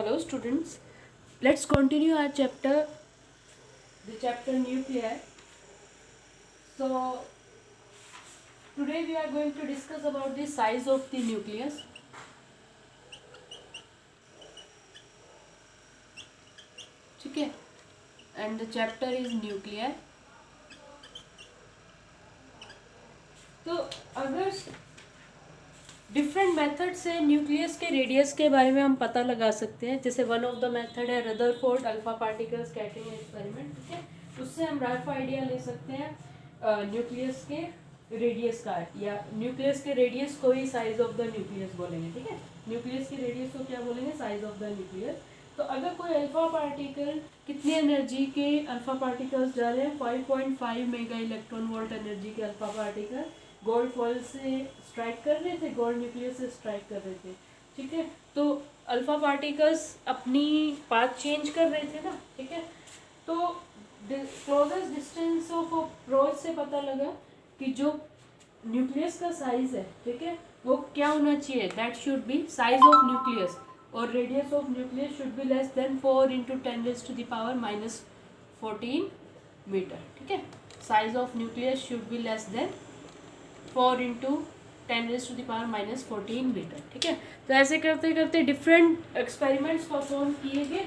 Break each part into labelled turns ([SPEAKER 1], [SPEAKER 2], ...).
[SPEAKER 1] Hello students, let's continue our chapter, the chapter nuclei. So today we are going to discuss about the size of the nucleus. ठीक है, and the chapter is nuclei. तो अगर different method से nucleus के radius के बारे में हम पता लगा सकते हैं, जैसे वन ऑफ द मेथड है Rutherford alpha particle scattering experiment, ठीक है। उससे हम रफ आइडिया ले सकते हैं न्यूक्लियस के रेडियस का, या न्यूक्लियस के रेडियस को ही साइज ऑफ द न्यूक्लियस बोलेंगे, ठीक है। न्यूक्लियस के रेडियस को क्या बोलेंगे? Size of the nucleus. तो अगर कोई अल्फा पार्टिकल, कितनी एनर्जी के अल्फा पार्टिकल्स जा रहे हैं? 5.5 मेगा इलेक्ट्रॉन वोल्ट एनर्जी के अल्फा पार्टिकल गोल्ड फॉइल से स्ट्राइक कर रहे थे, गोल्ड न्यूक्लियस से स्ट्राइक कर रहे थे, ठीक है। तो अल्फा पार्टिकल्स अपनी पाथ चेंज कर रहे थे ना, ठीक है। तो क्लोजेस्ट डिस्टेंस ऑफ अप्रोच से पता लगा कि जो न्यूक्लियस का साइज है, ठीक है, वो क्या होना चाहिए? That should be size of nucleus, और radius of nucleus should be less than 4 × 10⁻⁻14 metre, ठीक है। Size of nucleus should be less than 4 × 10⁻⁻14 metre, ठीक है। तो ऐसे करते करते डिफरेंट एक्सपेरिमेंट्स परफॉर्म किए गए,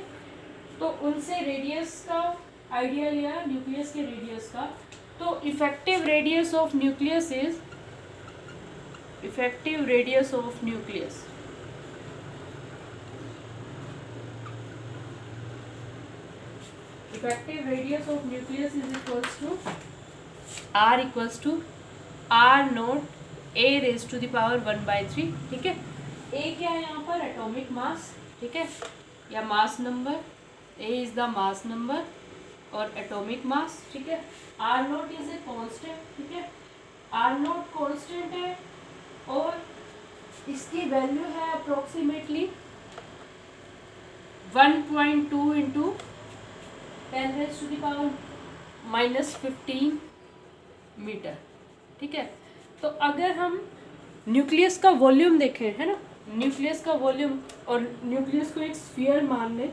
[SPEAKER 1] तो उनसे रेडियस का आइडिया लिया, न्यूक्लियस के रेडियस का। तो effective radius of nucleus is effective radius of nucleus effective radius of nucleus is equals to R equals to R0 a⁻⁴, ठीक है। ए क्या है यहाँ पर? एटॉमिक मास, ठीक है, या mass number. A is the mass number और एटॉमिक मास, ठीक है। R0 इज ए कांस्टेंट, ठीक है। R0 कांस्टेंट है और इसकी वैल्यू है अप्रोक्सीमेटली 1.2 × 10⁻⁻15 मीटर, ठीक है। तो अगर हम न्यूक्लियस का वॉल्यूम देखें, है ना, न्यूक्लियस का वॉल्यूम, और न्यूक्लियस को एक स्फीयर मान लें,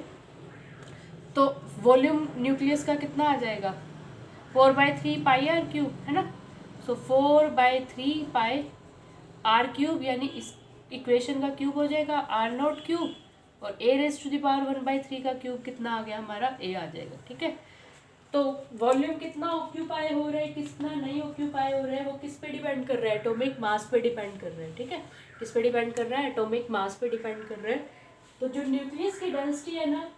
[SPEAKER 1] तो वॉल्यूम न्यूक्लियस का कितना आ जाएगा? 4/3 πr³, है ना। सो 4/3 πr³, यानी इस इक्वेशन का क्यूब हो जाएगा R0³ और a⁻⁴ का क्यूब कितना आ गया? हमारा a आ जाएगा, ठीक है। तो वॉल्यूम कितना ऑक्यूपाई हो रहा है, कितना नहीं ऑक्यूपाई हो रहा है, वो किस पे डिपेंड कर रहा है? एटॉमिक मास पे डिपेंड कर रहा है, ठीक है। किस पे डिपेंड कर रहा है? एटॉमिक मास पे डिपेंड कर रहा है। तो जो न्यूक्लियस की डेंसिटी है ना,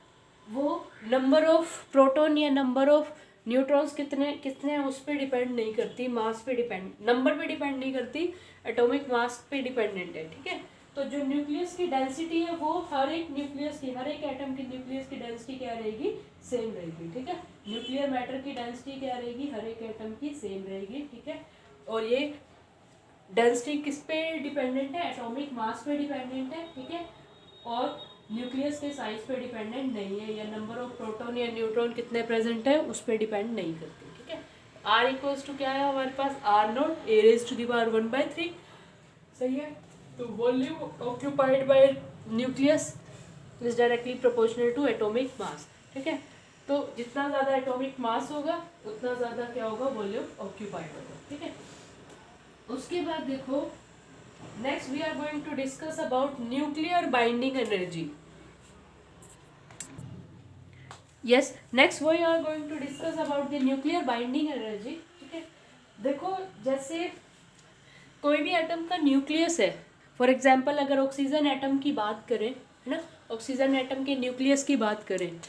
[SPEAKER 1] वो नंबर ऑफ प्रोटॉन या नंबर ऑफ न्यूट्रॉन्स कितने कितने हैं उस पर डिपेंड नहीं करती, मास पे डिपेंड, नंबर पे डिपेंड नहीं करती, एटॉमिक मास पे डिपेंडेंट है, ठीक है। तो जो न्यूक्लियस की डेंसिटी है वो हर एक न्यूक्लियस की, हर एक एटम की न्यूक्लियस की डेंसिटी क्या रहेगी? सेम रहेगी, ठीक है। न्यूक्लियर मैटर की डेंसिटी क्या रहेगी? हर एक एटम की सेम रहेगी, ठीक है। और ये डेंसिटी किस पे डिपेंडेंट है? एटॉमिक मास पे डिपेंडेंट है, ठीक है। और न्यूक्लियस के साइज पे डिपेंडेंट नहीं है, या नंबर ऑफ प्रोटॉन या न्यूट्रॉन कितने प्रेजेंट है उस पर डिपेंड नहीं करती, ठीक है। R इक्वल्स टू क्या है हमारे पास? R0 a⁻⁴ सही है। तो volume occupied by nucleus is directly proportional to atomic mass, ठीक है। तो जितना ज़्यादा एटॉमिक मास होगा उतना ज़्यादा क्या होगा? वॉल्यूम ऑक्यूपाइड होगा, ठीक है। उसके बाद देखो, next we are going to discuss about nuclear binding energy. Yes, next we are going to discuss about the nuclear binding energy, ठीक है। देखो, जैसे कोई भी एटम का न्यूक्लियस है, फॉर एग्जाम्पल अगर ऑक्सीजन एटम की बात करें, है ना, ऑक्सीजन एटम के न्यूक्लियस की बात करें,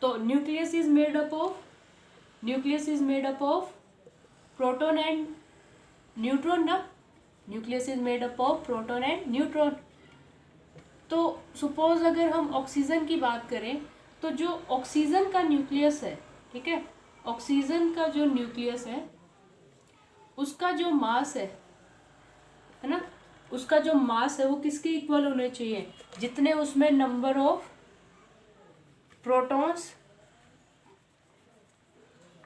[SPEAKER 1] तो nucleus is made up of proton and neutron ना। Nucleus is made up of proton and neutron. तो सपोज अगर हम ऑक्सीजन की बात करें, तो जो ऑक्सीजन का न्यूक्लियस है, ठीक है, ऑक्सीजन का जो न्यूक्लियस है उसका जो मास है ना, उसका जो मास है वो किसके इक्वल होने चाहिए? जितने उसमें नंबर ऑफ प्रोटॉन्स,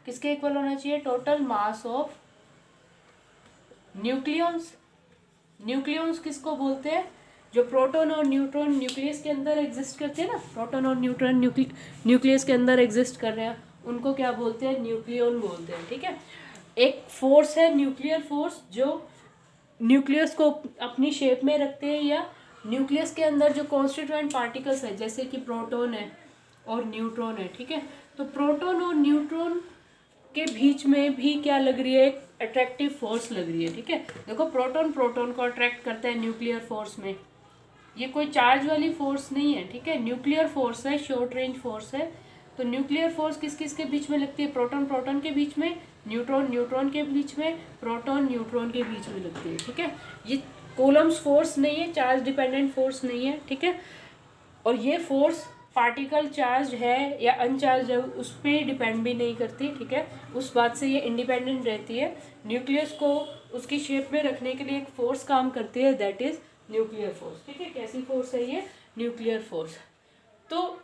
[SPEAKER 1] किसके इक्वल होना चाहिए? Total mass of nucleons. Nucleons किसको बोलते हैं? जो प्रोटॉन और न्यूट्रॉन न्यूक्लियस के अंदर एग्जिस्ट करते हैं ना, प्रोटॉन और न्यूट्रॉन न्यूक्लियस के अंदर एग्जिस्ट कर रहे हैं, उनको क्या बोलते हैं? न्यूक्लियॉन बोलते हैं। ठीक है, एक फोर्स है न्यूक्लियर फोर्स जो न्यूक्लियस को अपनी शेप में रखते हैं, या न्यूक्लियस के अंदर जो कॉन्स्टिट्यूएंट पार्टिकल्स है जैसे कि प्रोटॉन है और न्यूट्रॉन है। ठीक है, तो प्रोटॉन और न्यूट्रॉन के बीच में भी क्या लग रही है? एक अट्रैक्टिव फोर्स लग रही है। ठीक है, देखो प्रोटॉन प्रोटॉन को अट्रैक्ट करता है न्यूक्लियर फोर्स में, ये कोई चार्ज वाली फोर्स नहीं है। ठीक है, न्यूक्लियर फोर्स है, शॉर्ट रेंज फोर्स है। तो न्यूक्लियर फोर्स किस किस के बीच में लगती है? प्रोटॉन प्रोटॉन के बीच में, न्यूट्रॉन न्यूट्रॉन के बीच में, प्रोटॉन न्यूट्रॉन के बीच में लगती है। ठीक है, ये कूलम्स फोर्स नहीं है, चार्ज डिपेंडेंट फोर्स नहीं है। ठीक है, और ये फोर्स पार्टिकल चार्ज है या अनचार्ज है उस पर डिपेंड भी नहीं करती। ठीक है, उस बात से ये इंडिपेंडेंट रहती है। न्यूक्लियस को उसकी शेप में रखने के लिए एक फोर्स काम करती है, दैट इज न्यूक्लियर फोर्स। ठीक है, कैसी फोर्स है ये? Nuclear force. तो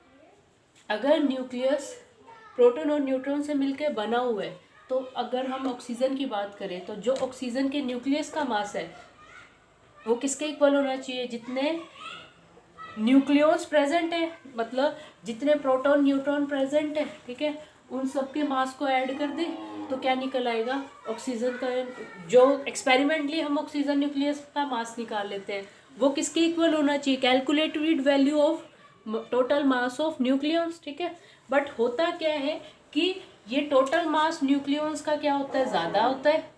[SPEAKER 1] अगर न्यूक्लियस प्रोटॉन और न्यूट्रॉन से मिलकर बना हुआ है, तो अगर हम ऑक्सीजन की बात करें तो जो ऑक्सीजन के न्यूक्लियस का मास है वो किसके इक्वल होना चाहिए? जितने न्यूक्लियॉन्स प्रेजेंट है, मतलब जितने प्रोटॉन न्यूट्रॉन प्रेजेंट है। ठीक है, उन सब के मास को ऐड कर दे तो क्या निकल आएगा? ऑक्सीजन का जो एक्सपेरिमेंटली हम ऑक्सीजन न्यूक्लियस का मास निकाल लेते हैं वो किसके इक्वल होना चाहिए? Calculated value of total mass of nucleons. ठीक है, बट होता क्या है कि ये टोटल मास न्यूक्लियॉन्स का क्या होता है? ज़्यादा होता है,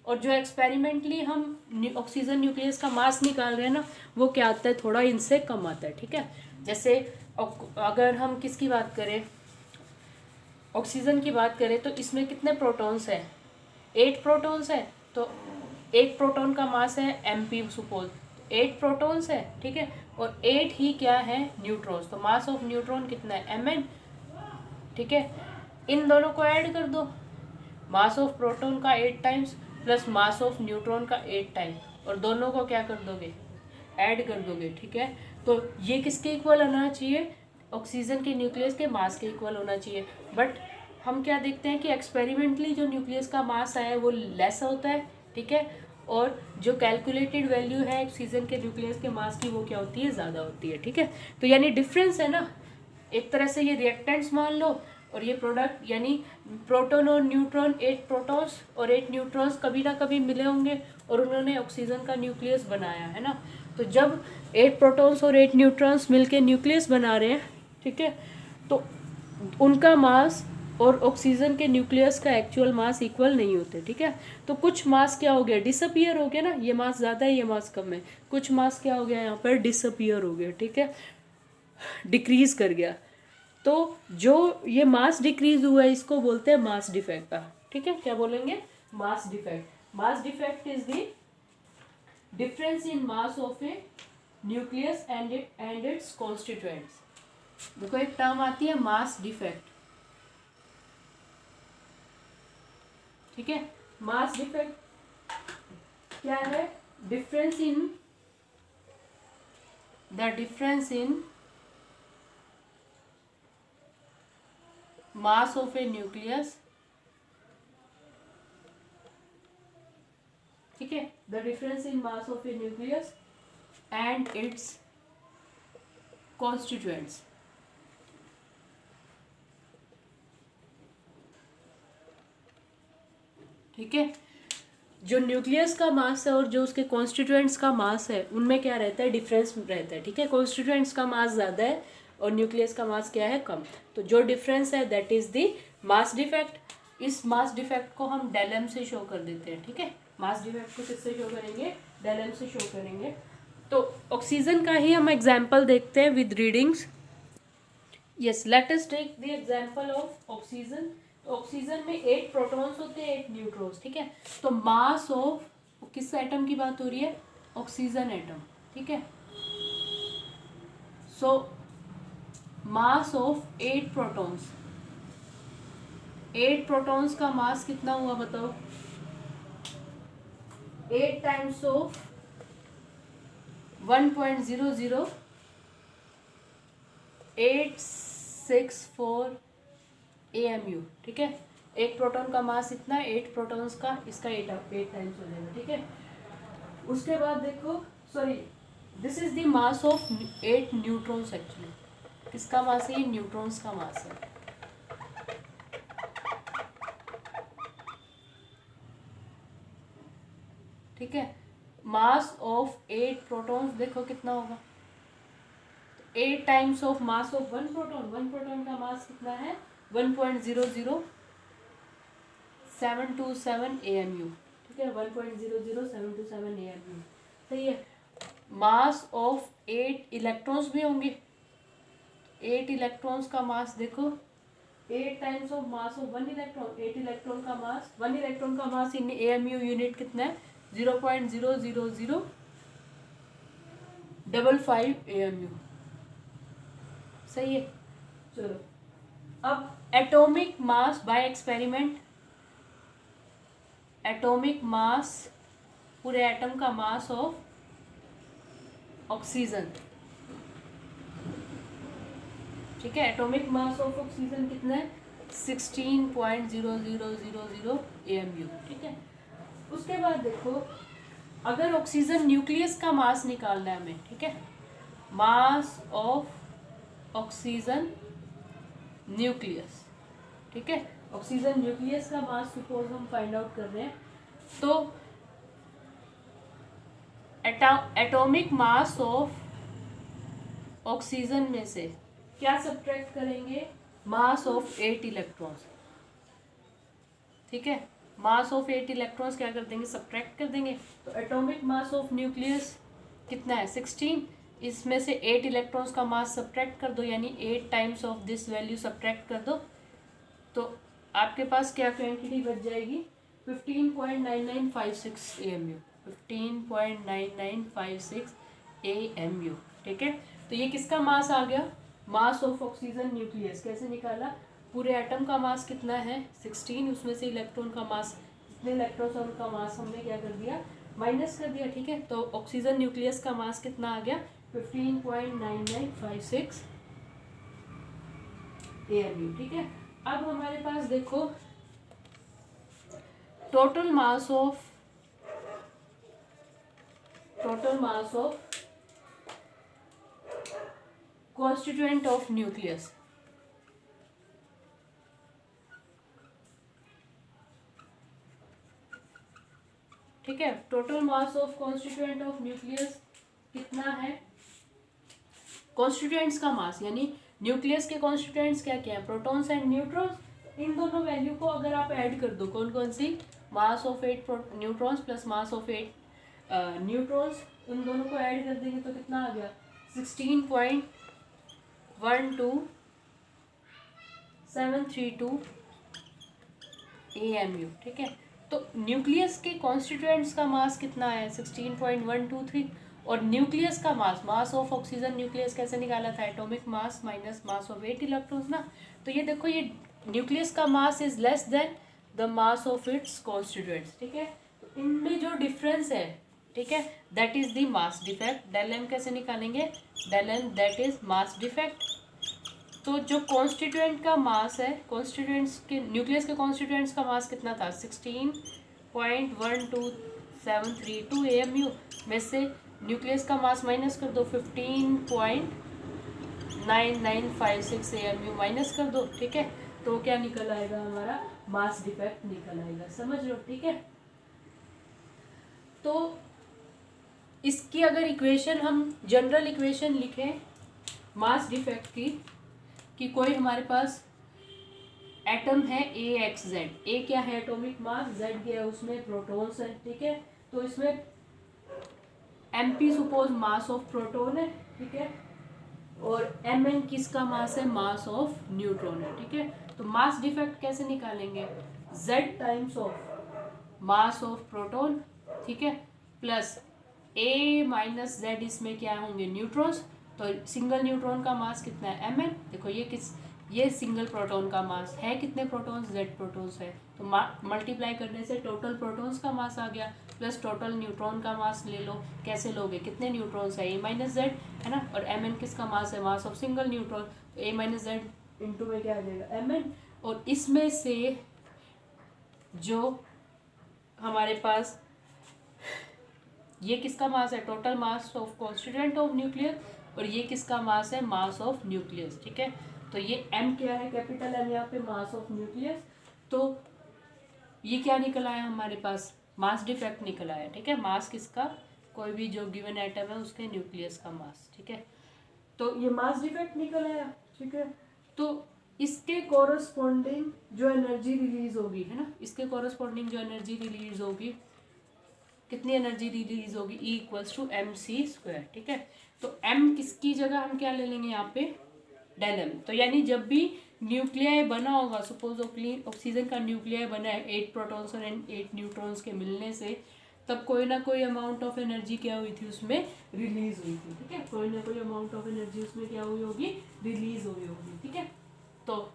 [SPEAKER 1] और जो एक्सपेरिमेंटली हम ऑक्सीजन न्यूक्लियस का मास निकाल रहे हैं ना, वो क्या आता है? थोड़ा इनसे कम आता है। ठीक है, जैसे अगर हम किसकी बात करें, ऑक्सीजन की बात करें, तो इसमें कितने प्रोटॉन्स हैं? 8 प्रोटॉन्स है। तो एक प्रोटॉन का मास है mp सपोज, 8 प्रोटॉन्स है। ठीक है, और 8 ही क्या है? न्यूट्रॉन्स। तो मास ऑफ न्यूट्रॉन कितना है? mn। ठीक है, इन दोनों को ऐड कर दो, मास ऑफ प्रोटॉन का 8 times plus mass of neutron का 8 टाइम, और दोनों को क्या कर दोगे? ऐड कर दोगे। ठीक है, तो ये किसके इक्वल होना चाहिए? ऑक्सीजन के न्यूक्लियस के मास के इक्वल होना चाहिए। बट हम क्या देखते हैं कि एक्सपेरिमेंटली जो न्यूक्लियस का मास आया है वो लेस होता है। ठीक है, और जो कैलकुलेटेड वैल्यू है ऑक्सीजन के न्यूक्लियस के मास की वो क्या होती है? ज़्यादा होती है। ठीक है, तो यानी डिफरेंस है ना, एक तरह से ये रिएक्टेंट्स मान लो, और ये प्रोडक्ट यानी प्रोटॉन और न्यूट्रॉन, 8 प्रोटॉन्स और 8 न्यूट्रॉन्स कभी ना कभी मिले होंगे और उन्होंने ऑक्सीजन का न्यूक्लियस बनाया है ना। तो जब 8 प्रोटॉन्स और 8 न्यूट्रॉन्स मिलके न्यूक्लियस बना रहे हैं, ठीक है, तो उनका मास और ऑक्सीजन के न्यूक्लियस का एक्चुअल मास इक्वल नहीं होते। ठीक है, तो कुछ मास क्या हो गया? डिसअपियर हो गया ना, ये मास ज़्यादा है ये मास कम है, कुछ मास क्या हो गया यहाँ पर? डिसअपियर हो गया। ठीक है, डिक्रीज कर गया। तो जो ये मास डिक्रीज हुआ है इसको बोलते हैं मास डिफेक्ट। ठीक है, क्या बोलेंगे? Mass defect. Mass defect is the difference in mass of A nucleus and it's constituents. देखो एक टर्म आती है मास डिफेक्ट। ठीक है, मास डिफेक्ट क्या है? Difference in mass of a nucleus। ठीक है, the difference in mass of a nucleus and its constituents। ठीक है, जो न्यूक्लियस का मास है और जो उसके कॉन्स्टिट्यूएंट्स का मास है उनमें क्या रहता है? डिफरेंस रहता है। ठीक है, कॉन्स्टिट्यूएंट्स का मास ज़्यादा है और न्यूक्लियस का मास क्या है? कम। तो जो डिफरेंस है that is the mass defect. इस मास डिफेक्ट को हम डेल एम से शो कर देते हैं। ठीक है, मास डिफेक्ट को किससे शो करेंगे? डेल एम से शो करेंगे। तो ऑक्सीजन का ही हम एग्जाम्पल देखते हैं with readings. Yes, let us take the example of oxygen. तो ऑक्सीजन में 8 प्रोटॉन्स होते हैं, 8 न्यूट्रॉन्स। ठीक है, तो मास ऑफ किस एटम की बात हो रही है? Oxygen atom. ठीक है, सो मास ऑफ 8 प्रोटॉन्स, 8 प्रोटॉन्स का मास कितना हुआ बताओ? 8 टाइम्स ऑफ 1.00864 AMU। ठीक है, एक प्रोटॉन का मास इतना, 8 प्रोटॉन्स का, इसका 8 टाइम्स हो जाएगा। ठीक है, उसके बाद देखो, sorry this is the mass of 8 neutrons actually. किसका मास है? ये न्यूट्रॉन्स का मास है। ठीक है, मास ऑफ 8 प्रोटॉन्स देखो कितना होगा, 8 times of mass of 1 proton. 1 proton का मास कितना है? 1.00727 AMU। ठीक है, 1.00727 AMU। सही है। मास ऑफ 8 इलेक्ट्रॉन्स भी होंगे। 8 इलेक्ट्रॉन्स का मास देखो, 8 times of mass of 1 electron. 8 electron का मास, 1 इलेक्ट्रॉन का मास इन AMU यूनिट कितना है? 0.00055 AMU। सही है। चलो, अब atomic mass by experiment. Atomic mass, पूरे एटम का मास ऑफ ऑक्सीजन। ठीक है, एटॉमिक मास ऑफ ऑक्सीजन कितना है? 16.0000 AMU। ठीक है, उसके बाद देखो, अगर ऑक्सीजन न्यूक्लियस का मास निकालना है हमें, ठीक है, मास ऑफ ऑक्सीजन न्यूक्लियस। ठीक है, ऑक्सीजन न्यूक्लियस का मास सपोज हम फाइंड आउट कर रहे हैं, तो एटॉमिक मास ऑफ ऑक्सीजन में से क्या सब्ट्रैक्ट करेंगे? मास ऑफ 8 इलेक्ट्रॉन्स। ठीक है, मास ऑफ 8 इलेक्ट्रॉन्स क्या कर देंगे? सब्ट्रैक्ट कर देंगे। तो एटॉमिक मास ऑफ न्यूक्लियस कितना है? 16। इसमें से 8 इलेक्ट्रॉन्स का मास सब्ट्रैक्ट कर दो, यानी 8 times of this value subtract कर दो, तो आपके पास क्या क्वांटिटी बच जाएगी? 15.9956 AMU। 15.9956 AMU। ठीक है, तो ये किसका मास आ गया? Mass of oxygen nucleus. कैसे निकाला? पूरे एटम का मास कितना है? 16। उसमें से इलेक्ट्रॉन का मास, जितने इलेक्ट्रॉन का मास हमने क्या कर दिया? माइनस कर दिया। ठीक है, तो ऑक्सीजन न्यूक्लियस का मास कितना आ गया? 15.9956 AMU। ठीक है, अब हमारे पास देखो total mass of constituent of nucleus. ठीक है, total mass of constituent of nucleus कितना है? कॉन्स्टिट्यूएंट्स का मास, यानी न्यूक्लियस के कॉन्स्टिट्यूएंट्स क्या क्या है? Protons and neutrons. इन दोनों वैल्यू को अगर आप ऐड कर दो, कौन कौन सी? Mass of 8 neutrons plus mass of 8 neutrons, उन दोनों को ऐड कर देंगे तो कितना आ गया? 16.12732 AMU। ठीक है, तो न्यूक्लियस के कॉन्स्टिट्यूएंट्स का मास कितना है? 16.123। और न्यूक्लियस का मास ऑफ ऑक्सीजन न्यूक्लियस कैसे निकाला था? Atomic mass minus mass of 8 electrons ना। तो ये देखो, ये न्यूक्लियस का mass is less than the mass of its constituents. ठीक है, तो इनमें जो डिफरेंस है, ठीक है, that is the mass defect. Del M कैसे निकालेंगे? Del M that is mass defect. तो जो कॉन्स्टिट्यूएंट का मास है, कॉन्स्टिट्यूएंट्स के, न्यूक्लियस के कॉन्स्टिट्यूएंट्स का मास कितना था? 16.12732 AMU। में से न्यूक्लियस का मास माइनस कर दो, 15.9956 AMU माइनस कर दो। ठीक है, तो क्या निकल आएगा? हमारा मास डिफेक्ट निकल आएगा। समझ लो। ठीक है, तो इसकी अगर इक्वेशन, हम जनरल इक्वेशन लिखें मास डिफेक्ट की, कि कोई हमारे पास एटम है AXZ। ए क्या है? Atomic mass. Z क्या है? उसमें प्रोटॉन्स है। ठीक है, तो इसमें MP suppose mass of proton है। ठीक है, और Mn किसका मास है? मास ऑफ न्यूट्रॉन है। ठीक है, तो मास डिफेक्ट कैसे निकालेंगे? Z times of mass of proton, ठीक है, प्लस A माइनस Z, इसमें क्या होंगे? न्यूट्रॉन्स। तो सिंगल न्यूट्रॉन का मास कितना है? Mn। देखो ये सिंगल प्रोटॉन का मास है, कितने प्रोटॉन्स? Z प्रोटॉन्स है। तो मल्टीप्लाई करने से टोटल प्रोटॉन्स का मास आ गया, प्लस टोटल न्यूट्रॉन का मास ले लो। कैसे लोगे? कितने न्यूट्रॉन्स है? A माइनस Z है ना, और Mn किसका मास है? Mass of single neutron. तो A माइनस Z इंटू में क्या आ जाएगा? Mn। और इसमें से जो हमारे पास ये किसका मास है, total mass of constituent of nucleus, और ये किसका मास है, मास ऑफ न्यूक्लियस। ठीक है, तो ये m क्या है, कैपिटल M यहाँ पे मास ऑफ न्यूक्लियस। तो ये क्या निकल आया हमारे पास, मास डिफेक्ट निकल आया। ठीक है, मास किसका, कोई भी जो गिवन एटम है उसके न्यूक्लियस का मास। ठीक है, तो ये मास डिफेक्ट निकल आया। ठीक है, तो इसके कोरस्पॉन्डिंग जो एनर्जी रिलीज होगी, है ना, इसके कोरस्पॉन्डिंग जो एनर्जी रिलीज होगी, कितनी एनर्जी रिलीज होगी, E इक्वल्स टू mc²। ठीक है, तो m किसकी जगह हम क्या ले लेंगे यहाँ पे, डेल m। तो यानी जब भी न्यूक्लियाई बना होगा, सपोज ऑक्सीजन का न्यूक्लियाई बना है 8 प्रोटॉन्स और 8 न्यूट्रॉन्स के मिलने से, तब कोई ना कोई अमाउंट ऑफ एनर्जी क्या हुई थी उसमें, रिलीज हुई थी। ठीक है, कोई ना कोई अमाउंट ऑफ एनर्जी उसमें क्या हुई होगी, रिलीज हुई होगी। ठीक है, तो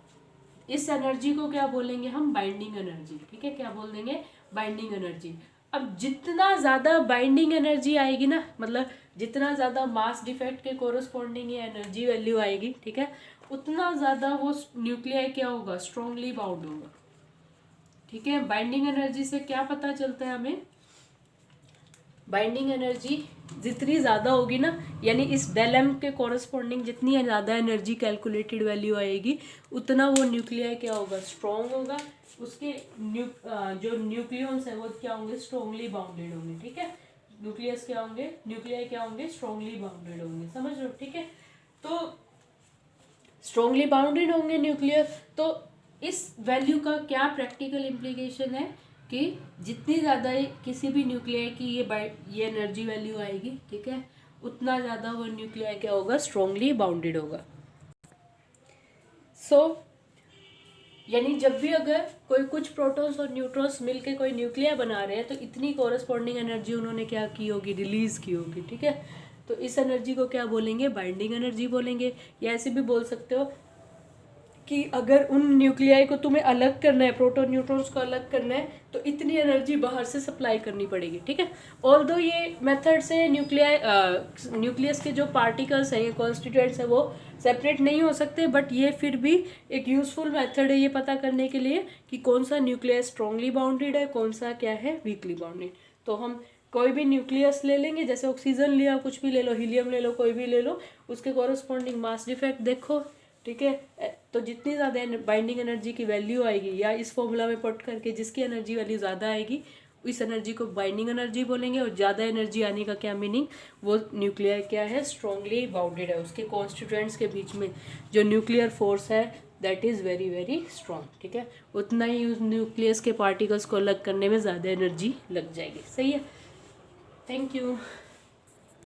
[SPEAKER 1] इस एनर्जी को क्या बोलेंगे हम, बाइंडिंग एनर्जी। ठीक है, क्या बोल देंगे, बाइंडिंग एनर्जी। अब जितना ज़्यादा बाइंडिंग एनर्जी आएगी ना, मतलब जितना ज़्यादा मास डिफेक्ट के कोरस्पॉन्डिंग ये एनर्जी वैल्यू आएगी, ठीक है, उतना ज़्यादा वो न्यूक्लियाई क्या होगा, स्ट्रांगली बाउंड होगा। ठीक है, बाइंडिंग एनर्जी से क्या पता चलता है हमें, बाइंडिंग एनर्जी जितनी ज़्यादा होगी ना, यानी इस डेल एम के कॉरस्पॉन्डिंग जितनी ज़्यादा एनर्जी कैलकुलेटेड वैल्यू आएगी, उतना वो न्यूक्लियाई क्या होगा, स्ट्रॉन्ग होगा। उसके जो न्यूक्लियॉन्स है वो क्या होंगे, स्ट्रॉन्गली बाउंडेड होंगे। ठीक है, न्यूक्लियस क्या होंगे, न्यूक्लियाई क्या होंगे, स्ट्रॉन्गली बाउंडेड होंगे। समझ लो। ठीक है, तो स्ट्रॉन्गली बाउंडेड होंगे न्यूक्लियर। तो इस वैल्यू का क्या प्रैक्टिकल इम्प्लीकेशन है कि जितनी ज़्यादा किसी भी न्यूक्लियाई की ये एनर्जी वैल्यू आएगी, ठीक है, उतना ज़्यादा वो न्यूक्लियाई क्या होगा, स्ट्रॉन्गली बाउंडेड होगा। सो यानी जब भी अगर कोई कुछ प्रोटॉन्स और न्यूट्रॉन्स मिलके कोई न्यूक्लिया बना रहे हैं, तो इतनी कॉरस्पॉन्डिंग एनर्जी उन्होंने क्या की होगी, रिलीज की होगी। ठीक है, तो इस एनर्जी को क्या बोलेंगे, बाइंडिंग एनर्जी बोलेंगे। या ऐसे भी बोल सकते हो कि अगर उन न्यूक्लियाई को तुम्हें अलग करना है, प्रोटॉन न्यूट्रॉन्स को अलग करना है, तो इतनी एनर्जी बाहर से सप्लाई करनी पड़ेगी। ठीक है, ऑल्दो ये मेथड से न्यूक्लियस के जो पार्टिकल्स हैं, ये कॉन्स्टिट्यूएंट्स हैं, वो सेपरेट नहीं हो सकते, बट ये फिर भी एक यूजफुल मेथड है ये पता करने के लिए कि कौन सा न्यूक्लियस स्ट्रांगली बाउंडेड है, कौन सा क्या है, वीकली बाउंडेड। तो हम कोई भी न्यूक्लियस ले लेंगे, जैसे ऑक्सीजन लिया, कुछ भी ले लो, हीलियम ले लो, कोई भी ले लो, उसके कॉरस्पॉन्डिंग मास डिफेक्ट देखो। ठीक है, तो जितनी ज़्यादा बाइंडिंग एनर्जी की वैल्यू आएगी, या इस फॉर्मूला में पुट करके जिसकी एनर्जी वैल्यू ज़्यादा आएगी, इस एनर्जी को बाइंडिंग एनर्जी बोलेंगे। और ज़्यादा एनर्जी आने का क्या मीनिंग, वो न्यूक्लियर क्या है, स्ट्रांगली बाउंडेड है, उसके कॉन्स्टिट्यूएंट्स के बीच में जो न्यूक्लियर फोर्स है that is very very strong. ठीक है, उतना ही उस न्यूक्लियस के पार्टिकल्स को अलग करने में ज़्यादा एनर्जी लग जाएगी। सही है, थैंक यू।